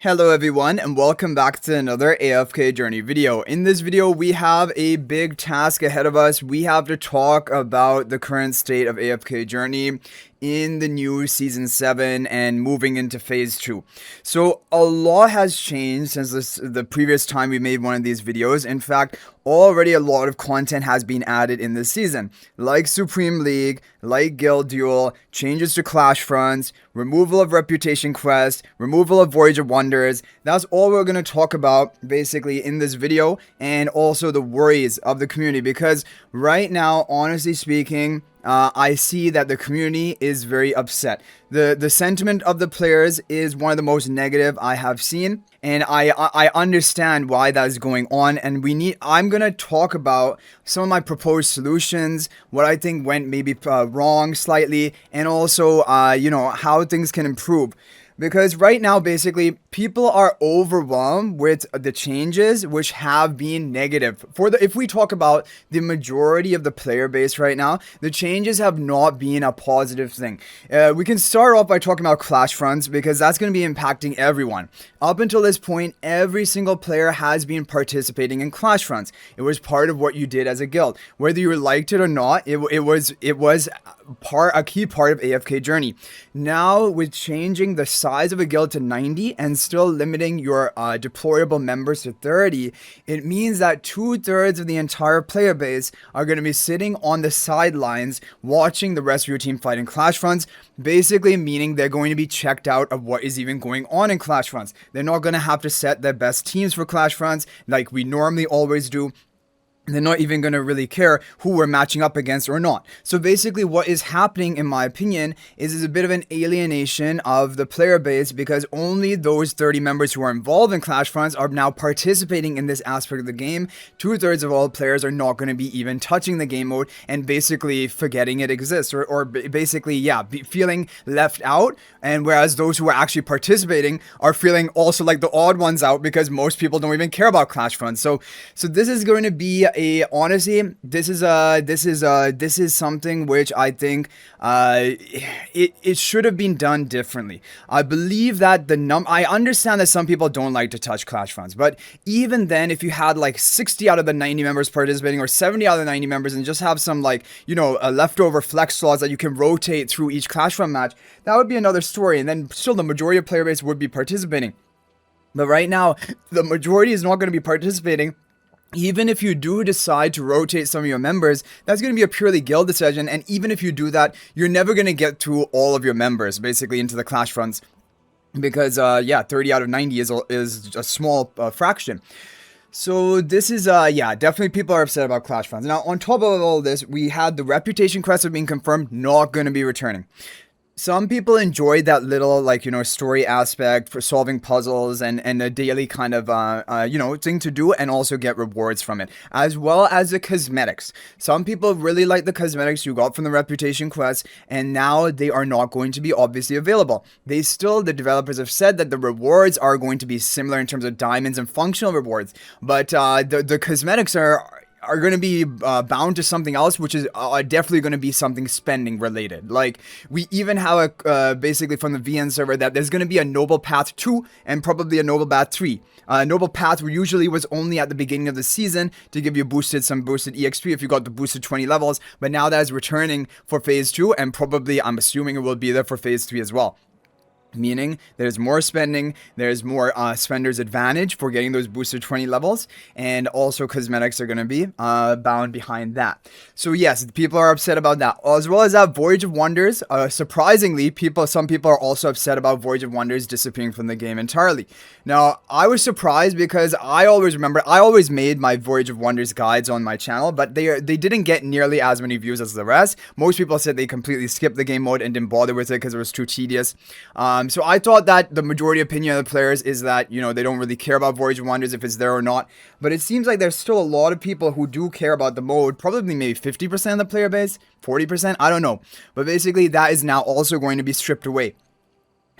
Hello everyone and welcome back to another AFK journey video. In this video we have a big task ahead of us. We have to talk about the current state of AFK journey in the new season 7 and moving into phase 2. So a lot has changed since the previous time we made one of these videos. In fact, already a lot of content has been added in this season, like Supreme League, like Guild Duel, changes to Clashfronts, removal of reputation quests, removal of Voyage of Wonders. That's all we're going to talk about basically in this video, and also the worries of the community, because right now, honestly speaking, I see that the community is very upset. The sentiment of the players is one of the most negative I have seen, and I understand why that is going on. And I'm gonna talk about some of my proposed solutions, what I think went maybe wrong slightly, and also how things can improve. Because right now, basically, people are overwhelmed with the changes, which have been negative. If we talk about the majority of the player base right now, the changes have not been a positive thing. We can start off by talking about Clashfronts, because that's going to be impacting everyone. Up until this point, every single player has been participating in Clashfronts. It was part of what you did as a guild. Whether you liked it or not, it was a key part of AFK journey. Now, with changing the size of a guild to 90 and still limiting your deployable members to 30, it means that 2/3 of the entire player base are going to be sitting on the sidelines watching the rest of your team fight in Clashfronts, basically meaning they're going to be checked out of what is even going on in Clashfronts. They're not going to have to set their best teams for Clashfronts like we normally always do. They're not even going to really care who we're matching up against or not. So basically what is happening, in my opinion, is a bit of an alienation of the player base, because only those 30 members who are involved in Clashfronts are now participating in this aspect of the game. 2/3 of all players are not going to be even touching the game mode and basically forgetting it exists, or basically, feeling left out. And whereas those who are actually participating are feeling also like the odd ones out, because most people don't even care about Clashfronts. So this is going to be honestly, this is something which I think it should have been done differently. I believe that I understand that some people don't like to touch Clashfronts, but even then, if you had like 60 out of the 90 members participating, or 70 out of the 90 members, and just have some leftover flex slots that you can rotate through each Clashfront match, that would be another story, and then still the majority of player base would be participating. But right now, the majority is not going to be participating. Even if you do decide to rotate some of your members, that's going to be a purely guild decision. And even if you do that, you're never going to get to all of your members basically into the Clashfronts, because 30 out of 90 is a small fraction. So this is, definitely people are upset about Clashfronts. Now, on top of all this, we had the reputation quests have been confirmed, not going to be returning. Some people enjoyed that little, story aspect for solving puzzles and a daily kind of, thing to do, and also get rewards from it, as well as the cosmetics. Some people really like the cosmetics you got from the reputation quest, and now they are not going to be obviously available. The developers have said that the rewards are going to be similar in terms of diamonds and functional rewards, but the cosmetics are going to be bound to something else, which is definitely going to be something spending related. Like, we even have basically from the VN server that there's going to be a Noble Path 2 and probably a Noble Path 3. Noble Path usually was only at the beginning of the season to give you some boosted EXP if you got the boosted 20 levels, but now that is returning for phase 2, and probably, I'm assuming it will be there for phase 3 as well. Meaning there's more spending, there's more spender's advantage for getting those boosted 20 levels, and also cosmetics are going to be bound behind that. So yes, people are upset about that, as well as that Voyage of Wonders. Surprisingly, some people are also upset about Voyage of Wonders disappearing from the game entirely. Now, I was surprised, because I always made my Voyage of Wonders guides on my channel, but they didn't get nearly as many views as the rest. Most people said they completely skipped the game mode and didn't bother with it because it was too tedious. So I thought that the majority opinion of the players is that, they don't really care about Voyage of Wonders if it's there or not. But it seems like there's still a lot of people who do care about the mode, probably maybe 50% of the player base, 40%, I don't know. But basically that is now also going to be stripped away.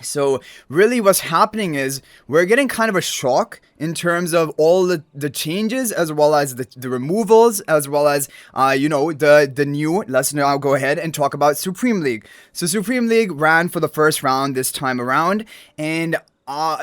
So really what's happening is we're getting kind of a shock in terms of all the changes, as well as the removals, as well as, the new. Let's now go ahead and talk about Supreme League. So Supreme League ran for the first round this time around, and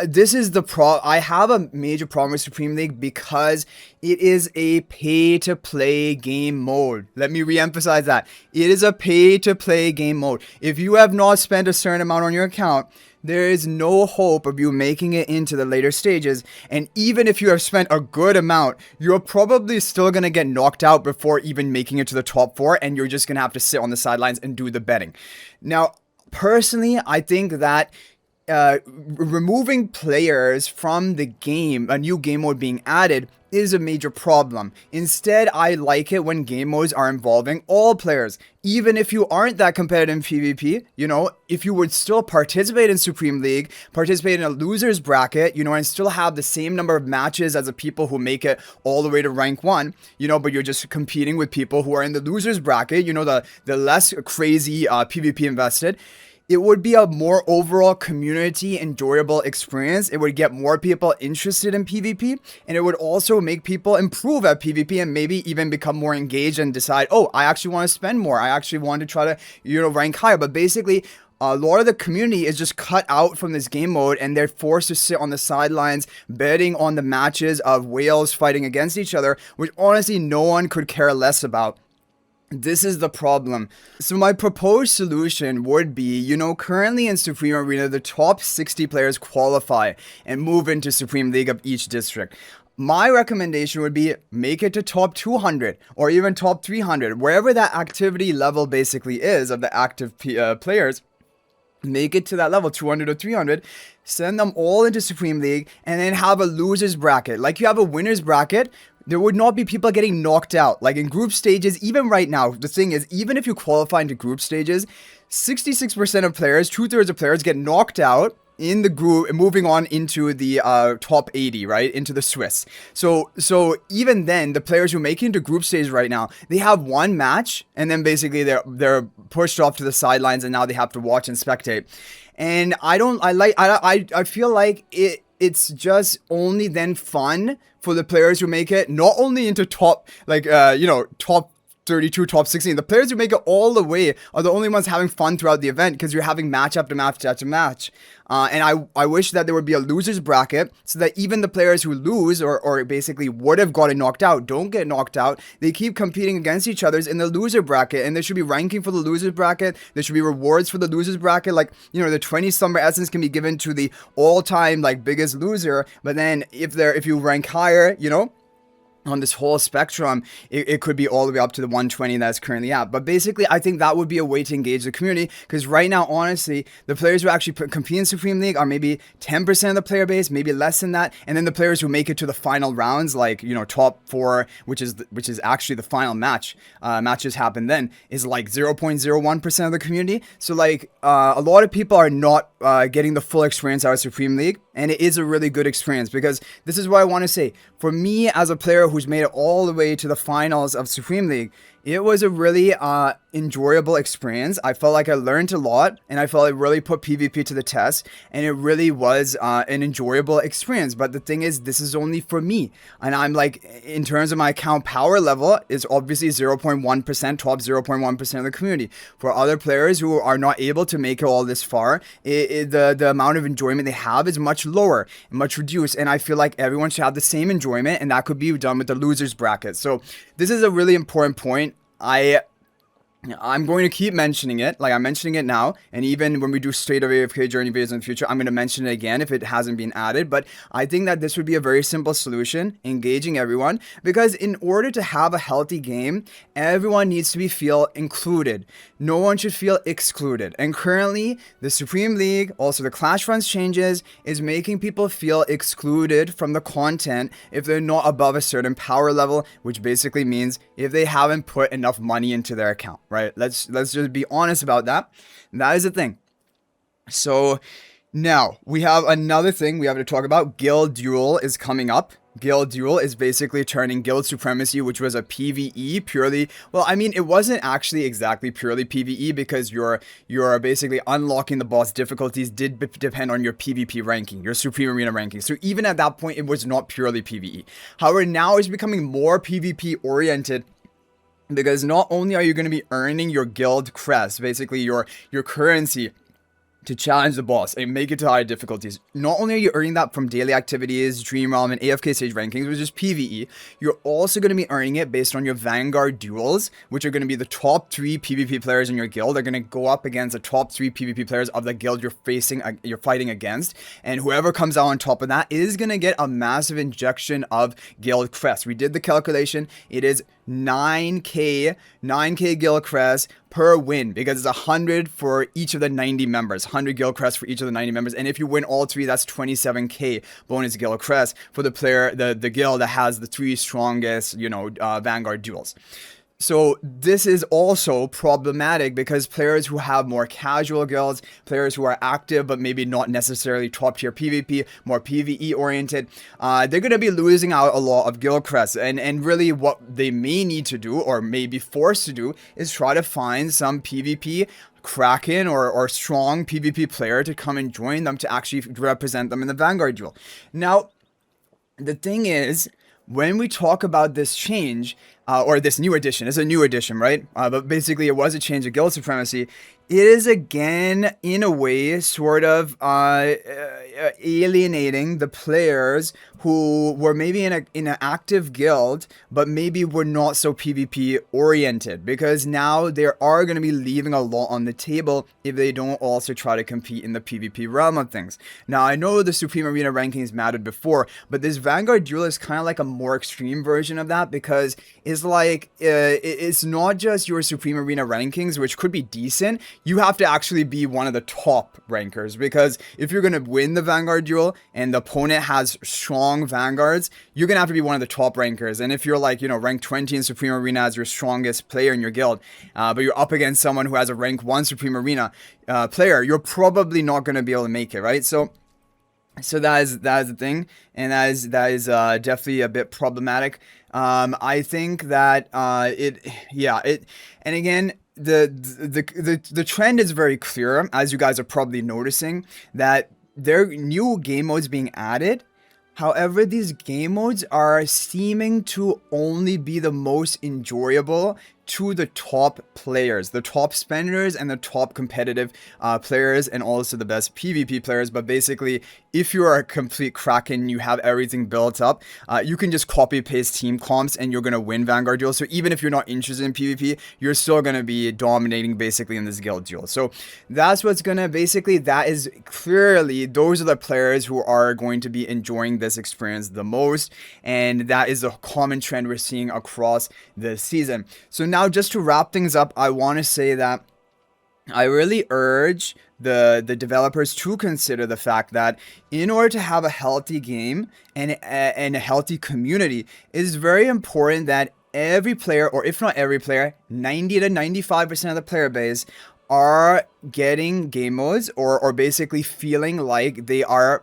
This is the I have a major problem with Supreme League because it is a pay-to-play game mode. Let me re-emphasize that. It is a pay-to-play game mode. If you have not spent a certain amount on your account, there is no hope of you making it into the later stages. And even if you have spent a good amount, you're probably still going to get knocked out before even making it to the top 4, and you're just going to have to sit on the sidelines and do the betting. Now, personally, I think that removing players from the game, a new game mode being added, is a major problem. Instead, I like it when game modes are involving all players. Even if you aren't that competitive in PvP, you know, if you would still participate in Supreme League, participate in a loser's bracket, you know, and still have the same number of matches as the people who make it all the way to rank 1, you know, but you're just competing with people who are in the loser's bracket, you know, the less crazy PvP invested. It would be a more overall community enjoyable experience. It would get more people interested in PvP, and it would also make people improve at PvP and maybe even become more engaged and decide, oh, I actually want to spend more. I actually want to try to, you know, rank higher. But basically, a lot of the community is just cut out from this game mode, and they're forced to sit on the sidelines betting on the matches of whales fighting against each other, which honestly no one could care less about. This is the problem. So my proposed solution would be, you know, currently in Supreme Arena, the top 60 players qualify and move into Supreme League of each district. My recommendation would be make it to top 200 or even top 300, wherever that activity level basically is of the active players. Make it to that level, 200 or 300, send them all into Supreme League, and then have a loser's bracket. Like you have a winner's bracket, there would not be people getting knocked out. Like in group stages, even right now, the thing is, even if you qualify into group stages, 66% of players, 2/3 of players get knocked out in the group, moving on into the top 80, right? Into the Swiss. So even then, the players who make it into group stage right now, they have one match, and then basically they're pushed off to the sidelines, and now they have to watch and spectate. And I feel like it's just only then fun for the players who make it not only into top, like, top 32, top 16. The players who make it all the way are the only ones having fun throughout the event because you're having match after match after match. And I wish that there would be a loser's bracket so that even the players who lose or basically would have gotten knocked out don't get knocked out. They keep competing against each other in the loser bracket, and there should be ranking for the loser's bracket. There should be rewards for the loser's bracket. Like, you know, the 20 summer essence can be given to the all-time like biggest loser, but then if you rank higher, you know, on this whole spectrum, it could be all the way up to the 120 that's currently at. But basically, I think that would be a way to engage the community, because right now, honestly, the players who actually compete in Supreme League are maybe 10% of the player base, maybe less than that. And then the players who make it to the final rounds, like, you know, top 4, which is actually the final match, matches happen then, is like 0.01% of the community. So like a lot of people are not getting the full experience out of Supreme League, and it is a really good experience, because this is what I want to say. For me, as a player who's made it all the way to the finals of Supreme League, it was a really enjoyable experience. I felt like I learned a lot, and I felt it really put PvP to the test, and it really was an enjoyable experience. But the thing is, this is only for me, and I'm like, in terms of my account power level, is obviously 0.1%, top 0.1% of the community. For other players who are not able to make it all this far, the amount of enjoyment they have is much lower, much reduced, and I feel like everyone should have the same enjoyment, and that could be done with the losers bracket. So this is a really important point. I'm going to keep mentioning it, like I'm mentioning it now, and even when we do State of AFK Journey videos in the future, I'm going to mention it again if it hasn't been added. But I think that this would be a very simple solution, engaging everyone, because in order to have a healthy game, everyone needs to feel included. No one should feel excluded. And currently, the Supreme League, also the Clashfronts changes, is making people feel excluded from the content if they're not above a certain power level, which basically means if they haven't put enough money into their account, right? Let's just be honest about that. That is the thing. So now we have another thing we have to talk about. Guild Duel is coming up. Guild Duel is basically turning Guild Supremacy, which was a PvE purely, well, I mean, it wasn't actually exactly purely PvE, because you're basically unlocking the boss difficulties did depend on your PvP ranking, your Supreme Arena ranking. So even at that point, it was not purely PvE. However, now it's becoming more PvP oriented, because not only are you going to be earning your guild crest, basically your currency, to challenge the boss and make it to high difficulties. Not only are you earning that from daily activities, Dream Realm, and AFK stage rankings, which is PvE, you're also going to be earning it based on your Vanguard duels, which are going to be the top 3 PvP players in your guild. They're going to go up against the top 3 PvP players of the guild you're fighting against, and whoever comes out on top of that is going to get a massive injection of guild crests. We did the calculation. It is 9k guild crests per win, because it's 100 for each of the 90 members, 100 guild crests for each of the 90 members, and if you win all 3, that's 27k bonus guild crests for the player, the guild that has the 3 strongest, Vanguard duels. So this is also problematic because players who have more casual guilds, players who are active but maybe not necessarily top tier PvP, more PvE oriented, they're going to be losing out a lot of guild crests. And really what they may need to do, or may be forced to do, is try to find some PvP Kraken or strong PvP player to come and join them to actually represent them in the Vanguard duel. Now, the thing is, when we talk about this change, or this new edition, it's a new edition, right? But basically it was a change of guild supremacy. It is again, in a way, sort of alienating the players who were maybe in an active guild, but maybe were not so PvP oriented, because now they are going to be leaving a lot on the table if they don't also try to compete in the PvP realm of things. Now, I know the Supreme Arena rankings mattered before, but this Vanguard Duel is kind of like a more extreme version of that, because it's like, it's not just your Supreme Arena rankings, which could be decent. You have to actually be one of the top rankers, because if you're going to win the Vanguard Duel and the opponent has strong Vanguards, you're going to have to be one of the top rankers. And if you're like, rank 20 in Supreme Arena as your strongest player in your guild, but you're up against someone who has a rank 1 Supreme Arena player, you're probably not going to be able to make it, right? So that is the thing, and that is definitely a bit problematic. I think that and again, the trend is very clear, as you guys are probably noticing, that there are new game modes being added. However, these game modes are seeming to only be the most enjoyable to the top players, the top spenders and the top competitive players, and also the best PvP players. But basically, if you are a complete Kraken, you have everything built up, you can just copy paste team comps and you're going to win Vanguard Duel. So even if you're not interested in PvP, you're still going to be dominating basically in this guild duel. So that's what's going to basically, that is clearly, those are the players who are going to be enjoying this experience the most. And that is a common trend we're seeing across the season. So now, just to wrap things up, I want to say that I really urge the developers to consider the fact that in order to have a healthy game and a healthy community, it is very important that every player, or if not every player, 90 to 95% of the player base are getting game modes, or basically feeling like they are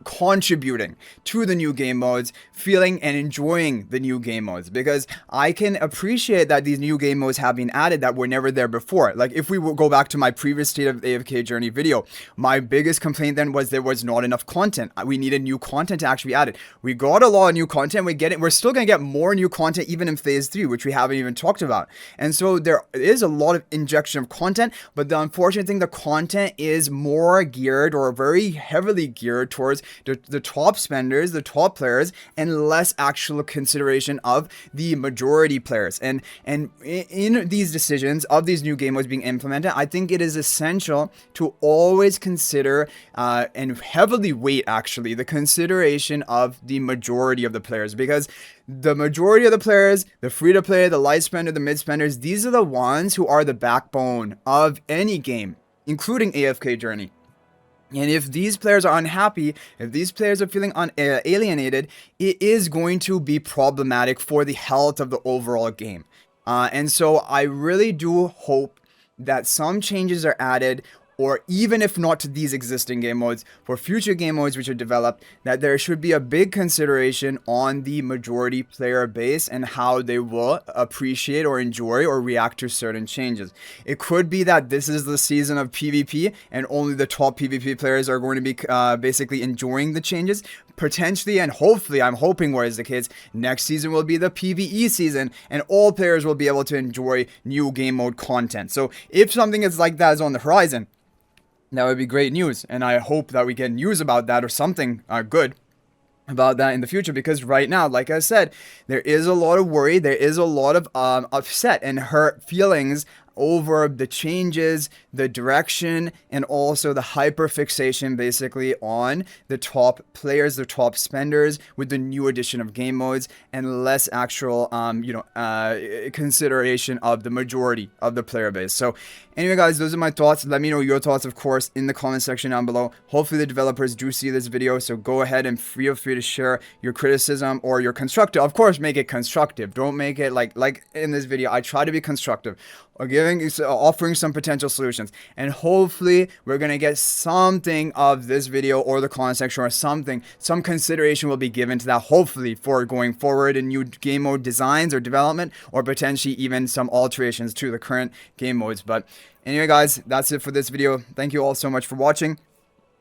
contributing to the new game modes, feeling and enjoying the new game modes. Because I can appreciate that these new game modes have been added that were never there before. Like, if we go back to my previous State of AFK Journey video, my biggest complaint then was there was not enough content. We needed new content to actually be added. We got a lot of new content. We're still gonna get more new content even in phase 3, which we haven't even talked about. And so there is a lot of injection of content, but the unfortunate thing, the content is more geared, or very heavily geared, towards the top spenders, the top players, and less actual consideration of the majority players. And in these decisions of these new game modes being implemented, I think it is essential to always consider and heavily weight actually the consideration of the majority of the players, because the majority of the players, the free-to-play, the light spender, the mid-spenders, these are the ones who are the backbone of any game, including AFK Journey. And if these players are unhappy, if these players are feeling alienated, it is going to be problematic for the health of the overall game. And so I really do hope that some changes are added, or even if not to these existing game modes, for future game modes which are developed, that there should be a big consideration on the majority player base and how they will appreciate or enjoy or react to certain changes. It could be that this is the season of PvP and only the top PvP players are going to be basically enjoying the changes. Potentially, and hopefully, I'm hoping where is the case, next season will be the PvE season and all players will be able to enjoy new game mode content. So if something is like that is on the horizon, That would be great news, and I hope that we get news about that or something good about that in the future, because right now, like I said, there is a lot of worry, there is a lot of upset and hurt feelings over the changes, the direction, and also the hyper fixation basically on the top players, the top spenders with the new addition of game modes, and less actual consideration of the majority of the player base. So anyway, guys, those are my thoughts. Let me know your thoughts, of course, in the comment section down below. Hopefully the developers do see this video, so go ahead and feel free to share your criticism or your constructive. Of course, make it constructive. Don't make it like in this video. I try to be constructive, or offering some potential solutions, and hopefully we're gonna get something of this video or the comment section, or some consideration will be given to that, hopefully, for going forward in new game mode designs or development, or potentially even some alterations to the current game modes. But anyway, guys, that's it for this video. Thank you all so much for watching.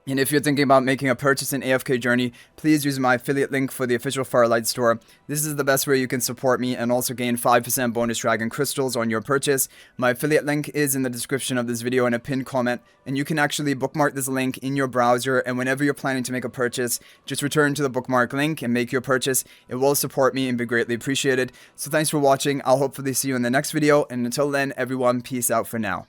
And if you're thinking about making a purchase in AFK Journey, please use my affiliate link for the official Firelight store. This is the best way you can support me and also gain 5% bonus dragon crystals on your purchase. My affiliate link is in the description of this video and a pinned comment, and you can actually bookmark this link in your browser, and whenever you're planning to make a purchase, just return to the bookmark link and make your purchase. It will support me and be greatly appreciated. So thanks for watching. I'll hopefully see you in the next video, and until then, everyone, peace out for now.